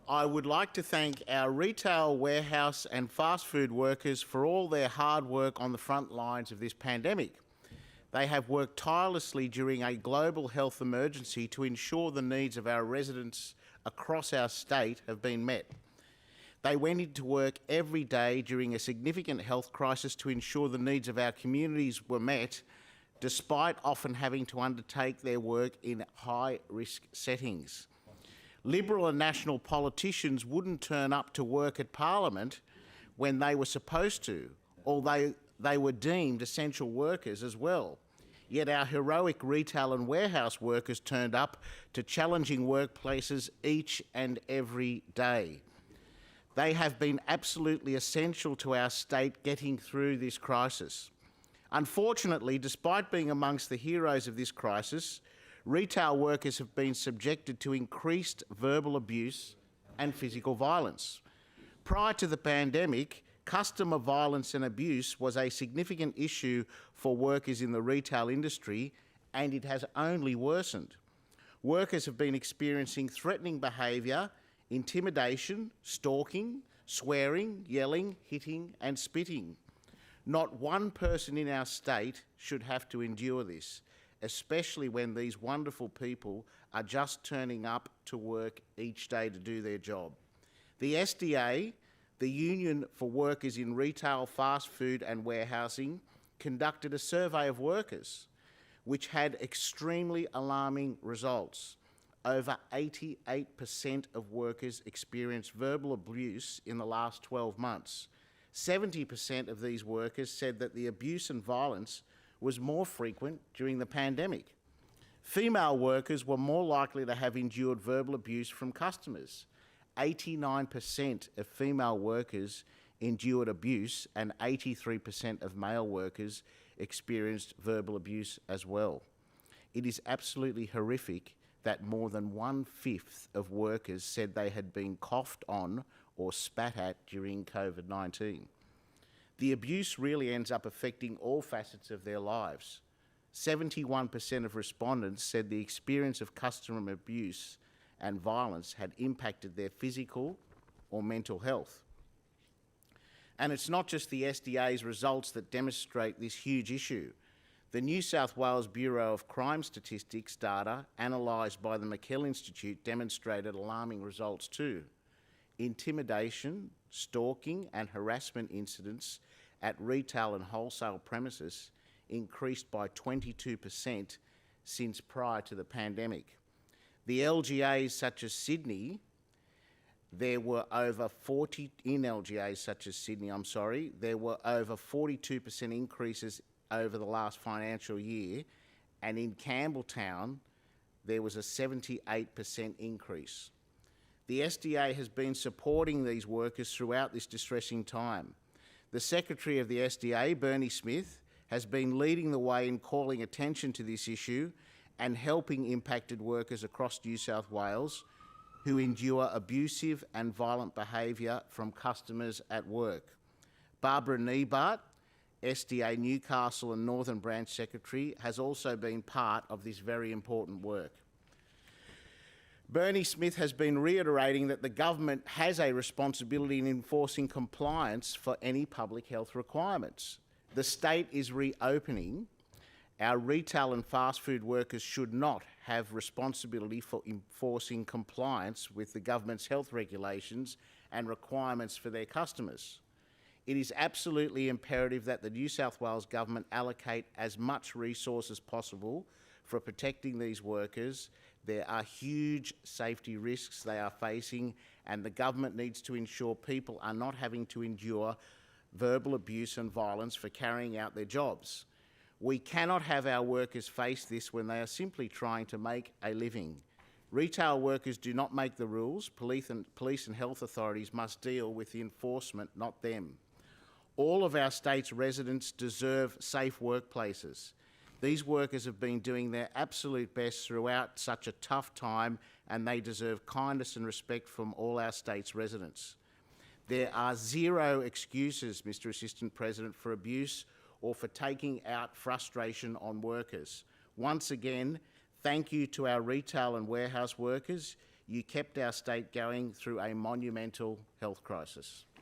I would like to thank our retail, warehouse and fast food workers for all their hard work on the front lines of this pandemic. They have worked tirelessly during a global health emergency to ensure the needs of our residents across our state have been met. They went into work every day during a significant health crisis to ensure the needs of our communities were met, despite often having to undertake their work in high-risk settings. Liberal and national politicians wouldn't turn up to work at Parliament when they were supposed to, although they were deemed essential workers as well. Yet our heroic retail and warehouse workers turned up to challenging workplaces each and every day. They have been absolutely essential to our state getting through this crisis. Unfortunately, despite being amongst the heroes of this crisis, retail workers have been subjected to increased verbal abuse and physical violence. Prior to the pandemic, customer violence and abuse was a significant issue for workers in the retail industry, and it has only worsened. Workers have been experiencing threatening behaviour, intimidation, stalking, swearing, yelling, hitting and spitting. Not one person in our state should have to endure this, especially when these wonderful people are just turning up to work each day to do their job. The SDA, the Union for Workers in Retail, Fast Food and Warehousing, conducted a survey of workers, which had extremely alarming results. Over 88% of workers experienced verbal abuse in the last 12 months. 70% of these workers said that the abuse and violence was more frequent during the pandemic. Female workers were more likely to have endured verbal abuse from customers. 89% of female workers endured abuse and 83% of male workers experienced verbal abuse as well. It is absolutely horrific that more than 1/5 of workers said they had been coughed on or spat at during COVID-19. The abuse really ends up affecting all facets of their lives. 71% of respondents said the experience of customer abuse and violence had impacted their physical or mental health. And it's not just the SDA's results that demonstrate this huge issue. The New South Wales Bureau of Crime Statistics data analysed by the McKell Institute demonstrated alarming results too. Intimidation, stalking and harassment incidents at retail and wholesale premises increased by 22% since prior to the pandemic. The LGAs such as Sydney, there were over 42% increases over the last financial year, and in Campbelltown there was a 78% increase. The SDA has been supporting these workers throughout this distressing time. The Secretary of the SDA, Bernie Smith, has been leading the way in calling attention to this issue and helping impacted workers across New South Wales who endure abusive and violent behaviour from customers at work. Barbara Niebart, SDA Newcastle and Northern Branch Secretary, has also been part of this very important work. Bernie Smith has been reiterating that the government has a responsibility in enforcing compliance for any public health requirements. The state is reopening. Our retail and fast food workers should not have responsibility for enforcing compliance with the government's health regulations and requirements for their customers. It is absolutely imperative that the New South Wales Government allocate as much resource as possible for protecting these workers. There are huge safety risks they are facing, and the government needs to ensure people are not having to endure verbal abuse and violence for carrying out their jobs. We cannot have our workers face this when they are simply trying to make a living. Retail workers do not make the rules. Police and health authorities must deal with the enforcement, not them. All of our state's residents deserve safe workplaces. These workers have been doing their absolute best throughout such a tough time, and they deserve kindness and respect from all our state's residents. There are zero excuses, Mr. Assistant President, for abuse or for taking out frustration on workers. Once again, thank you to our retail and warehouse workers. you kept our state going through a monumental health crisis.